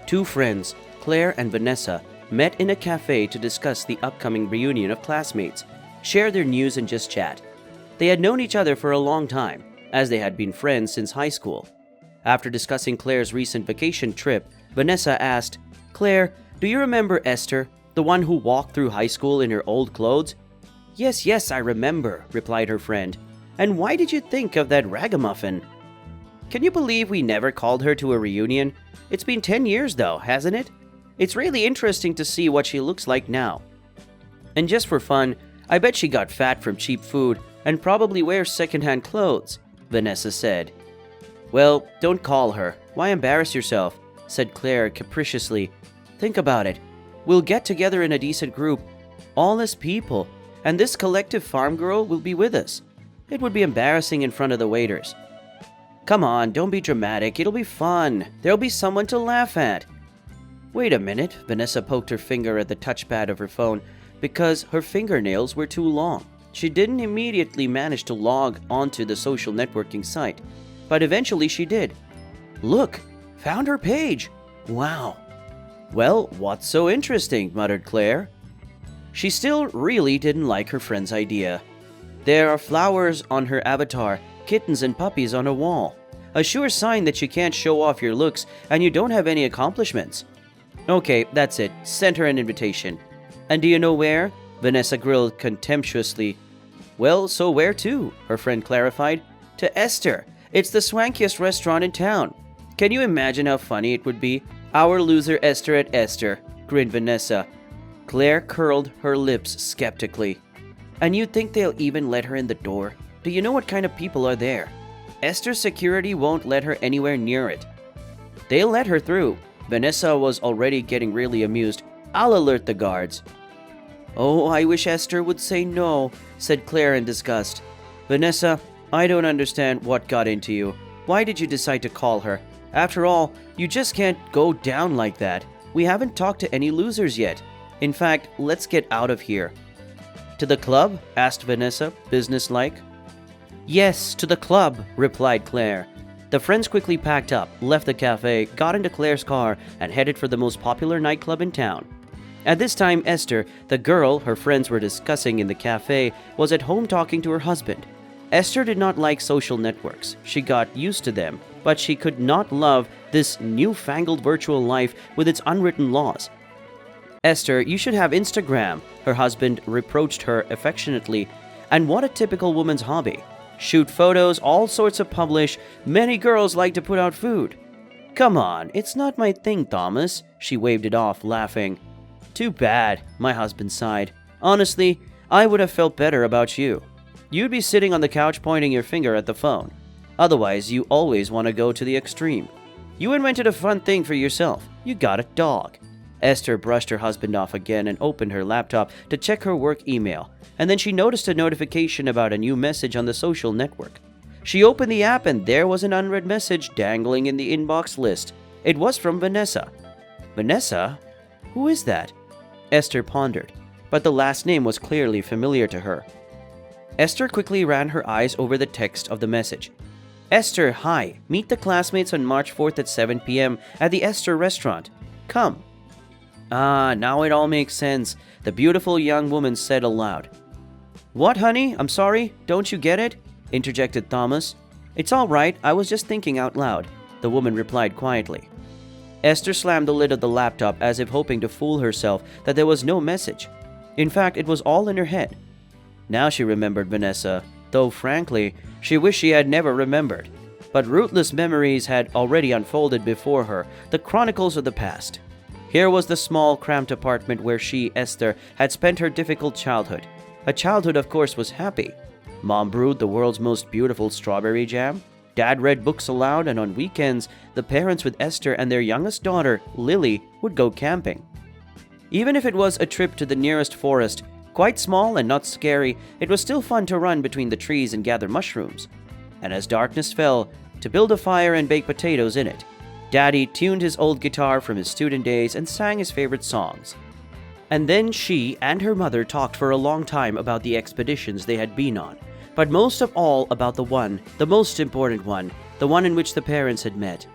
Two friends, Claire and Vanessa, met in a cafe to discuss the upcoming reunion of classmates, share their news, and just chat. They had known each other for a long time, as they had been friends since high school. After discussing Claire's recent vacation trip, Vanessa asked, "Claire, do you remember Esther, the one who walked through high school in her old clothes?" Yes, I remember," replied her friend. "And why did you think of that ragamuffin?" "Can you believe we never called her to a reunion? It's been 10 years though, hasn't it? It's really interesting to see what she looks like now. And just for fun, I bet she got fat from cheap food and probably wears secondhand clothes," Vanessa said. "Well, don't call her. Why embarrass yourself?" said Claire capriciously. "Think about it. We'll get together in a decent group, all as people, and this collective farm girl will be with us. It would be embarrassing in front of the waiters." "Come on, don't be dramatic. It'll be fun. There'll be someone to laugh at." Wait a minute. Vanessa poked her finger at the touchpad of her phone because her fingernails were too long. She didn't immediately manage to log onto the social networking site, but eventually she did. "Look, found her page. Wow." "Well, what's so interesting?" muttered Claire. She still really didn't like her friend's idea. There are flowers on her avatar, kittens and puppies on a wall. A sure sign that you can't show off your looks and you don't have any accomplishments. "Okay, that's it. Send her an invitation." "And do you know where?" Vanessa grilled contemptuously. "Well, so where to?" her friend clarified. "To Esther. It's the swankiest restaurant in town. Can you imagine how funny it would be? Our loser Esther at Esther," grinned Vanessa. Claire curled her lips skeptically. "And you think they'll even let her in the door? Do you know what kind of people are there? Esther's security won't let her anywhere near it." "They'll let her through." Vanessa was already getting really amused. "I'll alert the guards." "Oh, I wish Esther would say no," said Claire in disgust. "Vanessa, I don't understand what got into you. Why did you decide to call her? After all, you just can't go down like that. We haven't talked to any losers yet. In fact, let's get out of here." "To the club?" asked Vanessa, businesslike. "Yes, to the club," replied Claire. The friends quickly packed up, left the cafe, got into Claire's car, and headed for the most popular nightclub in town. At this time, Esther, the girl her friends were discussing in the cafe, was at home talking to her husband. Esther did not like social networks. She got used to them, but she could not love this newfangled virtual life with its unwritten laws. "Esther, you should have Instagram," her husband reproached her affectionately. "And what a typical woman's hobby. Shoot photos, all sorts of publish. Many girls like to put out food." "Come on, it's not my thing, Thomas." She waved it off, laughing. "Too bad," my husband sighed. "Honestly, I would have felt better about you. You'd be sitting on the couch pointing your finger at the phone. Otherwise, you always want to go to the extreme. You invented a fun thing for yourself. You got a dog." Esther brushed her husband off again and opened her laptop to check her work email, and then she noticed a notification about a new message on the social network. She opened the app and there was an unread message dangling in the inbox list. It was from Vanessa. "Vanessa? Who is that?" Esther pondered, but the last name was clearly familiar to her. Esther quickly ran her eyes over the text of the message. "Esther, hi. Meet the classmates on March 4th at 7 p.m. at the Esther restaurant. Come." "Ah, now it all makes sense," the beautiful young woman said aloud. "What, honey? I'm sorry. Don't you get it?" interjected Thomas. "It's all right. I was just thinking out loud," the woman replied quietly. Esther slammed the lid of the laptop as if hoping to fool herself that there was no message. In fact, it was all in her head. Now she remembered Vanessa, though frankly, she wished she had never remembered. But rootless memories had already unfolded before her, the chronicles of the past. Here was the small, cramped apartment where she, Esther, had spent her difficult childhood. A childhood, of course, was happy. Mom brewed the world's most beautiful strawberry jam. Dad read books aloud, and on weekends, the parents with Esther and their youngest daughter, Lily, would go camping. Even if it was a trip to the nearest forest, quite small and not scary, it was still fun to run between the trees and gather mushrooms. And as darkness fell, to build a fire and bake potatoes in it. Daddy tuned his old guitar from his student days and sang his favorite songs. And then she and her mother talked for a long time about the expeditions they had been on, but most of all about the most important one, the one in which the parents had met.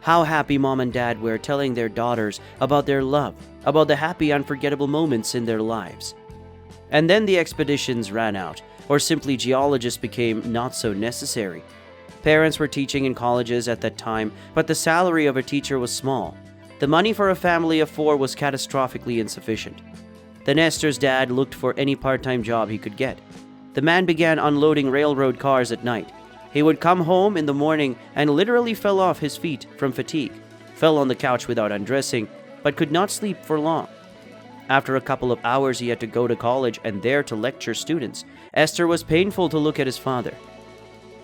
How happy mom and dad were telling their daughters about their love, about the happy, unforgettable moments in their lives. And then the expeditions ran out, or simply geologists became not so necessary. Parents were teaching in colleges at that time, but the salary of a teacher was small. The money for a family of 4 was catastrophically insufficient. Then Esther's dad looked for any part-time job he could get. The man began unloading railroad cars at night. He would come home in the morning and literally fell off his feet from fatigue, fell on the couch without undressing, but could not sleep for long. After a couple of hours, he had to go to college and there to lecture students. Esther was painful to look at his father.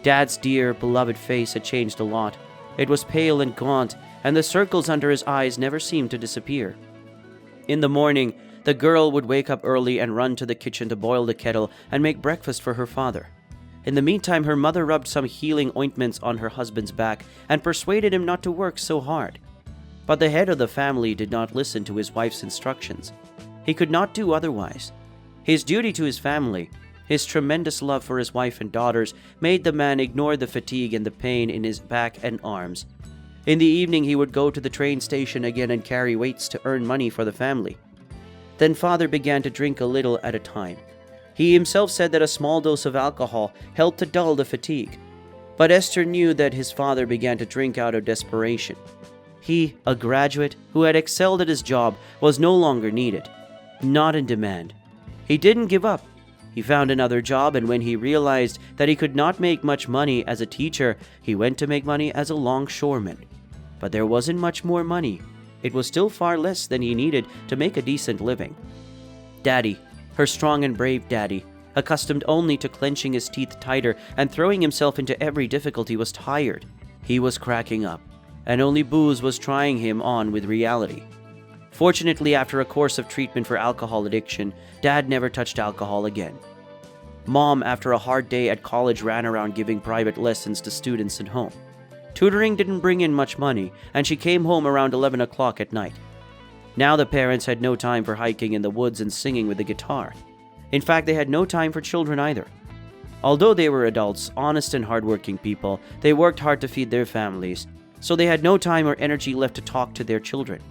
Dad's dear, beloved face had changed a lot. It was pale and gaunt, and the circles under his eyes never seemed to disappear. In the morning, the girl would wake up early and run to the kitchen to boil the kettle and make breakfast for her father. In the meantime, her mother rubbed some healing ointments on her husband's back and persuaded him not to work so hard. But the head of the family did not listen to his wife's instructions. He could not do otherwise. His duty to his family, his tremendous love for his wife and daughters, made the man ignore the fatigue and the pain in his back and arms. In the evening, he would go to the train station again and carry weights to earn money for the family. Then father began to drink a little at a time. He himself said that a small dose of alcohol helped to dull the fatigue. But Esther knew that his father began to drink out of desperation. He, a graduate who had excelled at his job, was no longer needed, not in demand. He didn't give up. He found another job, and when he realized that he could not make much money as a teacher, he went to make money as a longshoreman. But there wasn't much more money. It was still far less than he needed to make a decent living. Daddy, her strong and brave daddy, accustomed only to clenching his teeth tighter and throwing himself into every difficulty, was tired. He was cracking up, and only booze was trying him on with reality. Fortunately, after a course of treatment for alcohol addiction, Dad never touched alcohol again. Mom, after a hard day at college, ran around giving private lessons to students at home. Tutoring didn't bring in much money, and she came home around 11 o'clock at night. Now the parents had no time for hiking in the woods and singing with the guitar. In fact, they had no time for children either. Although they were adults, honest and hardworking people, they worked hard to feed their families, so they had no time or energy left to talk to their children.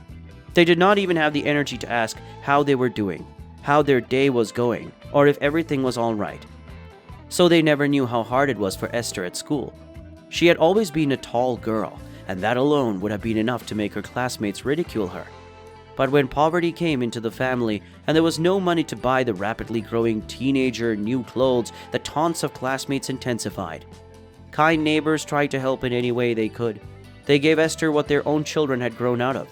They did not even have the energy to ask how they were doing, how their day was going, or if everything was all right. So they never knew how hard it was for Esther at school. She had always been a tall girl, and that alone would have been enough to make her classmates ridicule her. But when poverty came into the family and there was no money to buy the rapidly growing teenager new clothes, the taunts of classmates intensified. Kind neighbors tried to help in any way they could. They gave Esther what their own children had grown out of.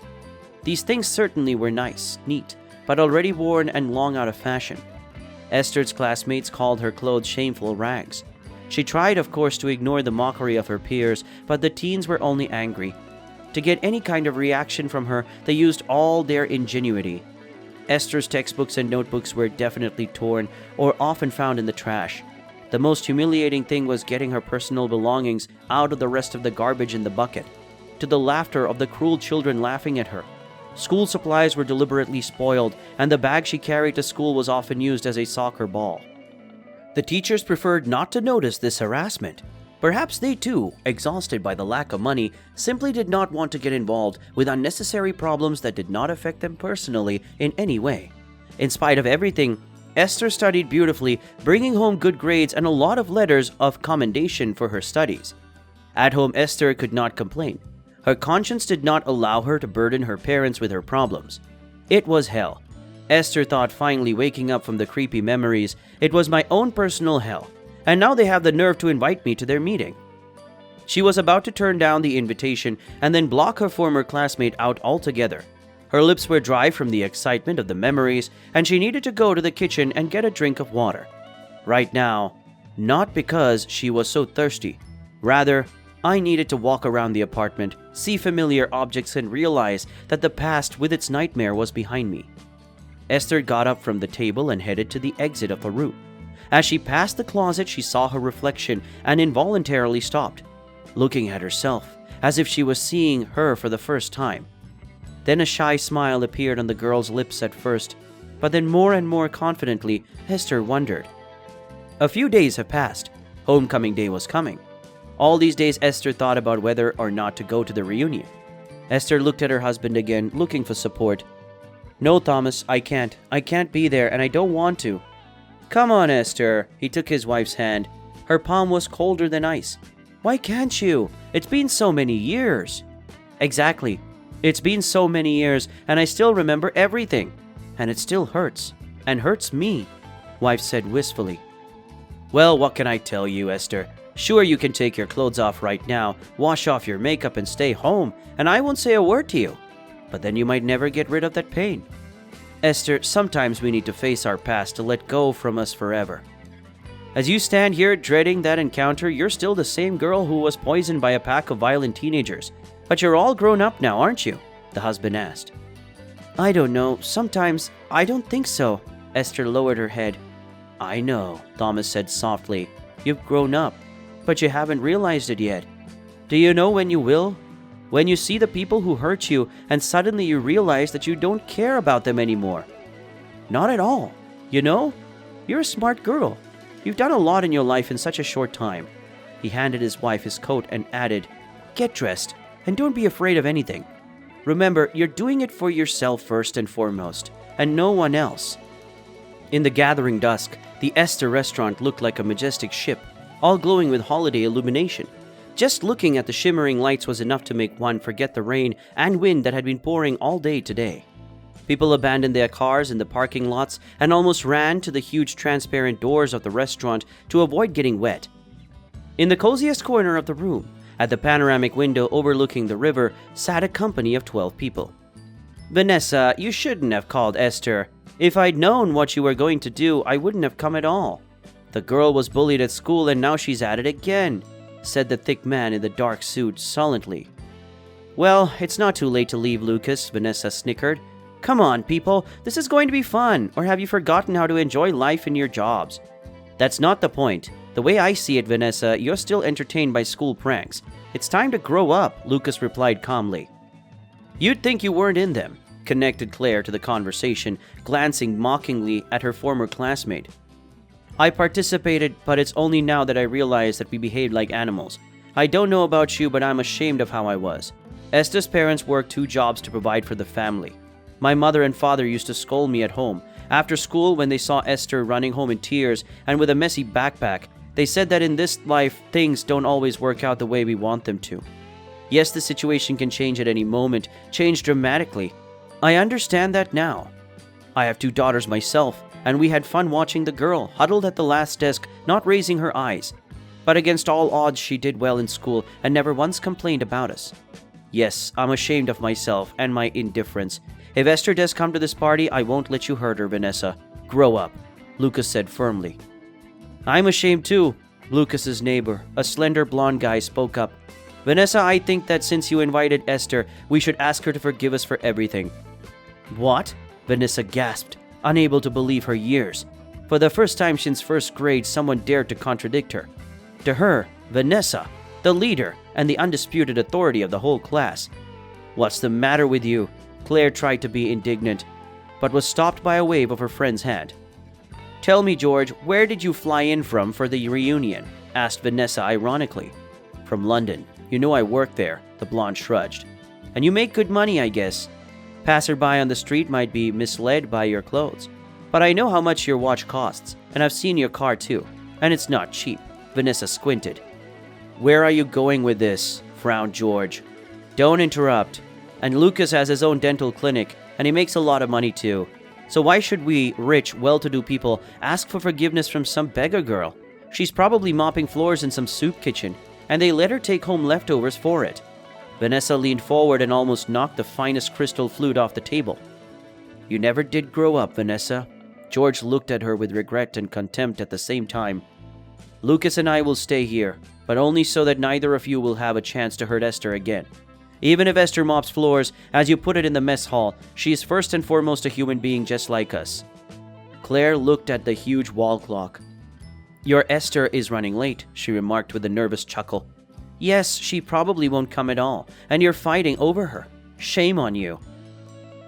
These things certainly were nice, neat, but already worn and long out of fashion. Esther's classmates called her clothes shameful rags. She tried, of course, to ignore the mockery of her peers, but the teens were only angry. To get any kind of reaction from her, they used all their ingenuity. Esther's textbooks and notebooks were definitely torn or often found in the trash. The most humiliating thing was getting her personal belongings out of the rest of the garbage in the bucket, to the laughter of the cruel children laughing at her. School supplies were deliberately spoiled, and the bag she carried to school was often used as a soccer ball. The teachers preferred not to notice this harassment. Perhaps they too, exhausted by the lack of money, simply did not want to get involved with unnecessary problems that did not affect them personally in any way. In spite of everything, Esther studied beautifully, bringing home good grades and a lot of letters of commendation for her studies. At home, Esther could not complain. Her conscience did not allow her to burden her parents with her problems. It was hell. Esther thought, finally waking up from the creepy memories. It was my own personal hell. And now they have the nerve to invite me to their meeting. She was about to turn down the invitation and then block her former classmate out altogether. Her lips were dry from the excitement of the memories, and she needed to go to the kitchen and get a drink of water. Right now, not because she was so thirsty. Rather, I needed to walk around the apartment, see familiar objects, and realize that the past with its nightmare was behind me. Esther got up from the table and headed to the exit of her room. As she passed the closet, she saw her reflection and involuntarily stopped, looking at herself as if she was seeing her for the first time. Then a shy smile appeared on the girl's lips at first, but then more and more confidently, Esther wondered. A few days have passed. Homecoming day was coming. All these days, Esther thought about whether or not to go to the reunion. Esther looked at her husband again, looking for support. No, Thomas, I can't. I can't be there, and I don't want to. Come on, Esther. He took his wife's hand. Her palm was colder than ice. Why can't you? It's been so many years. Exactly. It's been so many years, and I still remember everything. And it still hurts. And hurts me, wife said wistfully. Well, what can I tell you, Esther? Sure, you can take your clothes off right now, wash off your makeup and stay home, and I won't say a word to you. But then you might never get rid of that pain. Esther, sometimes we need to face our past to let go from us forever. As you stand here dreading that encounter, you're still the same girl who was poisoned by a pack of violent teenagers. But you're all grown up now, aren't you? The husband asked. I don't know. Sometimes I don't think so. Esther lowered her head. I know, Thomas said softly. You've grown up, but you haven't realized it yet. Do you know when you will? When you see the people who hurt you and suddenly you realize that you don't care about them anymore. Not at all. You know, you're a smart girl. You've done a lot in your life in such a short time. He handed his wife his coat and added, Get dressed and don't be afraid of anything. Remember, you're doing it for yourself first and foremost, and no one else. In the gathering dusk, the Esther restaurant looked like a majestic ship, all glowing with holiday illumination. Just looking at the shimmering lights was enough to make one forget the rain and wind that had been pouring all day today. People abandoned their cars in the parking lots and almost ran to the huge transparent doors of the restaurant to avoid getting wet. In the coziest corner of the room, at the panoramic window overlooking the river, sat a company of 12 people. Vanessa, you shouldn't have called Esther. If I'd known what you were going to do, I wouldn't have come at all. The girl was bullied at school and now she's at it again, said the thick man in the dark suit sullenly. Well, it's not too late to leave, Lucas, Vanessa snickered. Come on, people, this is going to be fun, or have you forgotten how to enjoy life in your jobs? That's not the point. The way I see it, Vanessa, you're still entertained by school pranks. It's time to grow up, Lucas replied calmly. You'd think you weren't in them, connected Claire to the conversation, glancing mockingly at her former classmate. I participated, but it's only now that I realize that we behaved like animals. I don't know about you, but I'm ashamed of how I was. Esther's parents worked 2 jobs to provide for the family. My mother and father used to scold me at home. After school, when they saw Esther running home in tears and with a messy backpack, they said that in this life, things don't always work out the way we want them to. Yes, the situation can change at any moment, change dramatically. I understand that now. I have 2 daughters myself, and we had fun watching the girl, huddled at the last desk, not raising her eyes. But against all odds, she did well in school and never once complained about us. Yes, I'm ashamed of myself and my indifference. If Esther does come to this party, I won't let you hurt her, Vanessa. Grow up, Lucas said firmly. I'm ashamed too, Lucas's neighbor, a slender blonde guy, spoke up. Vanessa, I think that since you invited Esther, we should ask her to forgive us for everything. What? Vanessa gasped, unable to believe her ears. For the first time since first grade, someone dared to contradict her. To her, Vanessa, the leader and the undisputed authority of the whole class. What's the matter with you? Claire tried to be indignant, but was stopped by a wave of her friend's hand. Tell me, George, where did you fly in from for the reunion? Asked Vanessa ironically. From London. You know I work there, the blonde shrugged. And you make good money, I guess. Passerby on the street might be misled by your clothes. But I know how much your watch costs, and I've seen your car too. And it's not cheap. Vanessa squinted. Where are you going with this? Frowned George. Don't interrupt. And Lucas has his own dental clinic, and he makes a lot of money too. So why should we, rich, well-to-do people, ask for forgiveness from some beggar girl? She's probably mopping floors in some soup kitchen, and they let her take home leftovers for it. Vanessa leaned forward and almost knocked the finest crystal flute off the table. You never did grow up, Vanessa. George looked at her with regret and contempt at the same time. Lucas and I will stay here, but only so that neither of you will have a chance to hurt Esther again. Even if Esther mops floors, as you put it in the mess hall, she is first and foremost a human being just like us. Claire looked at the huge wall clock. Your Esther is running late, she remarked with a nervous chuckle. Yes, she probably won't come at all, and you're fighting over her. Shame on you.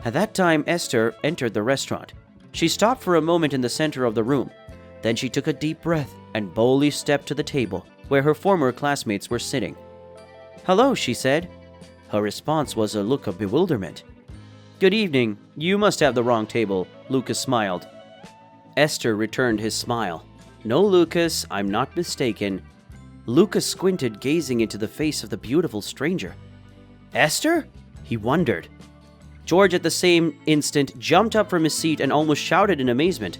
At that time, Esther entered the restaurant. She stopped for a moment in the center of the room. Then she took a deep breath and boldly stepped to the table where her former classmates were sitting. Hello, she said. Her response was a look of bewilderment. "Good evening. You must have the wrong table," Lucas smiled. Esther returned his smile. "No, Lucas, I'm not mistaken." Lucas squinted, gazing into the face of the beautiful stranger. "Esther?" he wondered. George at the same instant jumped up from his seat and almost shouted in amazement.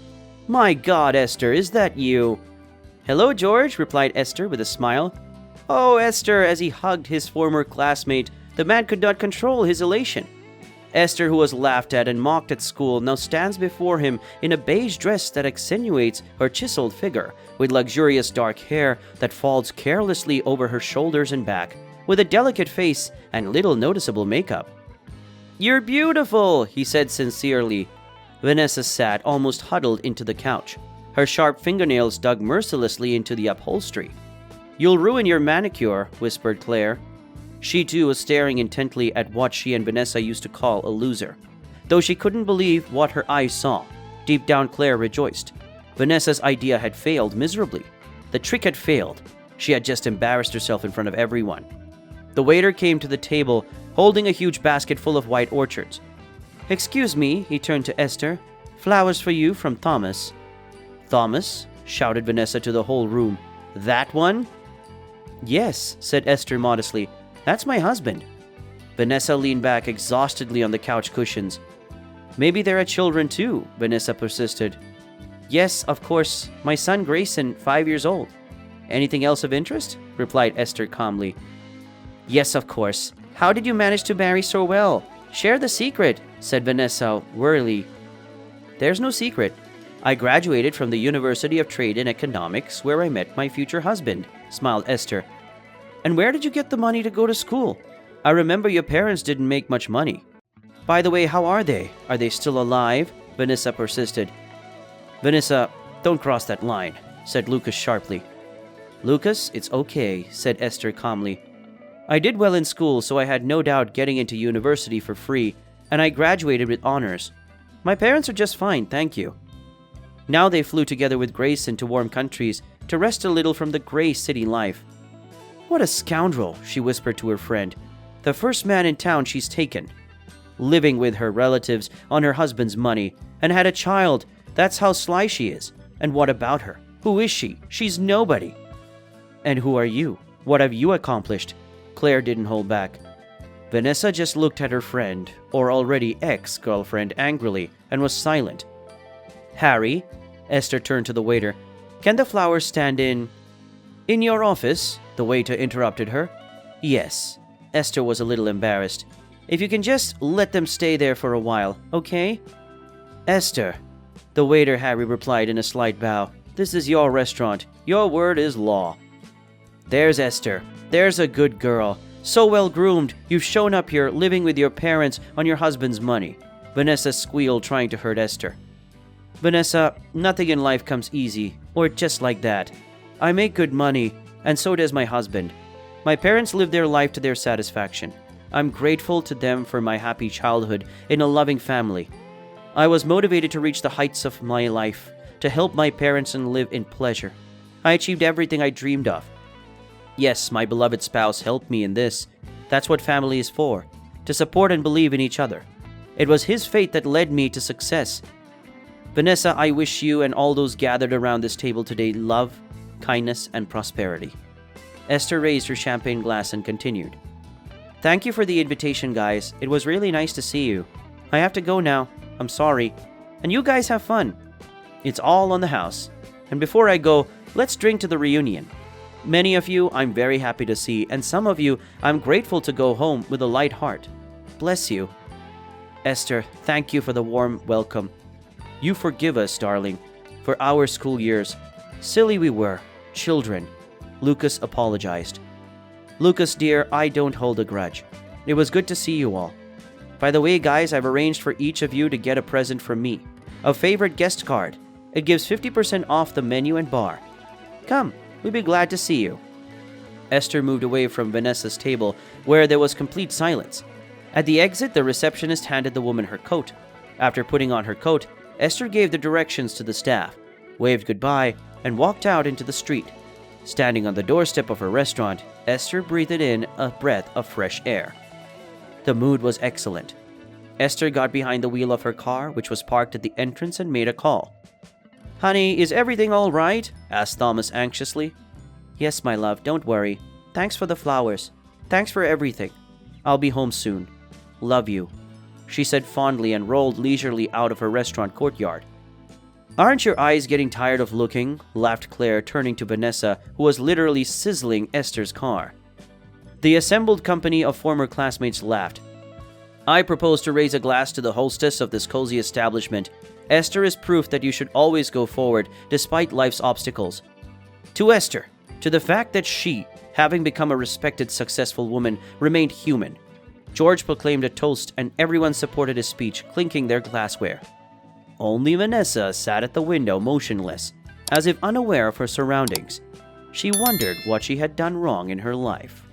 "My God, Esther, is that you?" "Hello, George," replied Esther with a smile. "Oh, Esther," as he hugged his former classmate, the man could not control his elation. Esther, who was laughed at and mocked at school, now stands before him in a beige dress that accentuates her chiseled figure, with luxurious dark hair that falls carelessly over her shoulders and back, with a delicate face and little noticeable makeup. "You're beautiful," he said sincerely. Vanessa sat almost huddled into the couch. Her sharp fingernails dug mercilessly into the upholstery. "You'll ruin your manicure," whispered Claire. She too was staring intently at what she and Vanessa used to call a loser. Though she couldn't believe what her eyes saw, deep down Claire rejoiced. Vanessa's idea had failed miserably. The trick had failed. She had just embarrassed herself in front of everyone. The waiter came to the table, holding a huge basket full of white orchards. "Excuse me," he turned to Esther. "Flowers for you from Thomas." "Thomas?" shouted Vanessa to the whole room. "That one?" "Yes," said Esther modestly. "That's my husband." Vanessa leaned back exhaustedly on the couch cushions. "Maybe there are children too," Vanessa persisted. "Yes, of course. My son Grayson, 5 years old." "Anything else of interest?" replied Esther calmly. "Yes, of course. How did you manage to marry so well? Share the secret," said Vanessa wearily. "There's no secret. I graduated from the University of Trade and Economics, where I met my future husband," smiled Esther. "And where did you get the money to go to school? I remember your parents didn't make much money." "By the way, how are they? Are they still alive?" Vanessa persisted. "Vanessa, don't cross that line," said Lucas sharply. "Lucas, it's okay," said Esther calmly. "I did well in school, so I had no doubt getting into university for free, and I graduated with honors. My parents are just fine, thank you." Now they flew together with Grayson to warm countries to rest a little from the gray city life. "What a scoundrel," she whispered to her friend. "The first man in town she's taken. Living with her relatives on her husband's money, and had a child. That's how sly she is. And what about her? Who is she? She's nobody." "And who are you? What have you accomplished?" Claire didn't hold back. Vanessa just looked at her friend, or already ex-girlfriend, angrily, and was silent. "Harry," Esther turned to the waiter, "can the flowers stand in your office?" The waiter interrupted her. "Yes." Esther was a little embarrassed. "If you can just let them stay there for a while, okay?" "Esther." The waiter, Harry replied in a slight bow. "This is your restaurant. Your word is law." "There's Esther. There's a good girl. So well groomed, you've shown up here living with your parents on your husband's money." Vanessa squealed, trying to hurt Esther. "Vanessa, nothing in life comes easy, or just like that. I make good money, and so does my husband. My parents live their life to their satisfaction. I'm grateful to them for my happy childhood in a loving family. I was motivated to reach the heights of my life, to help my parents and live in pleasure. I achieved everything I dreamed of. Yes, my beloved spouse helped me in this. That's what family is for, to support and believe in each other. It was his faith that led me to success. Vanessa, I wish you and all those gathered around this table today love, kindness, and prosperity." Esther raised her champagne glass and continued. "Thank you for the invitation, guys. It was really nice to see you. I have to go now. I'm sorry. And you guys have fun. It's all on the house. And before I go, let's drink to the reunion. Many of you I'm very happy to see, and some of you I'm grateful to go home with a light heart. Bless you." "Esther, thank you for the warm welcome. You forgive us, darling, for our school years. Silly we were, children." Lucas apologized. "Lucas, dear, I don't hold a grudge. It was good to see you all. By the way, guys, I've arranged for each of you to get a present from me. A favorite guest card. It gives 50% off the menu and bar. Come, we'd be glad to see you." Esther moved away from Vanessa's table, where there was complete silence. At the exit, the receptionist handed the woman her coat. After putting on her coat, Esther gave the directions to the staff, waved goodbye, and walked out into the street. Standing on the doorstep of her restaurant, Esther breathed in a breath of fresh air. The mood was excellent. Esther got behind the wheel of her car, which was parked at the entrance, and made a call. "Honey, is everything all right?" asked Thomas anxiously. "Yes, my love, don't worry. Thanks for the flowers. Thanks for everything. I'll be home soon. Love you," she said fondly and rolled leisurely out of her restaurant courtyard. "Aren't your eyes getting tired of looking?" laughed Claire, turning to Vanessa, who was literally sizzling Esther's car. The assembled company of former classmates laughed. "I propose to raise a glass to the hostess of this cozy establishment. Esther is proof that you should always go forward despite life's obstacles. To Esther, to the fact that she, having become a respected, successful woman, remained human." George proclaimed a toast, and everyone supported his speech, clinking their glassware. Only Vanessa sat at the window motionless, as if unaware of her surroundings. She wondered what she had done wrong in her life.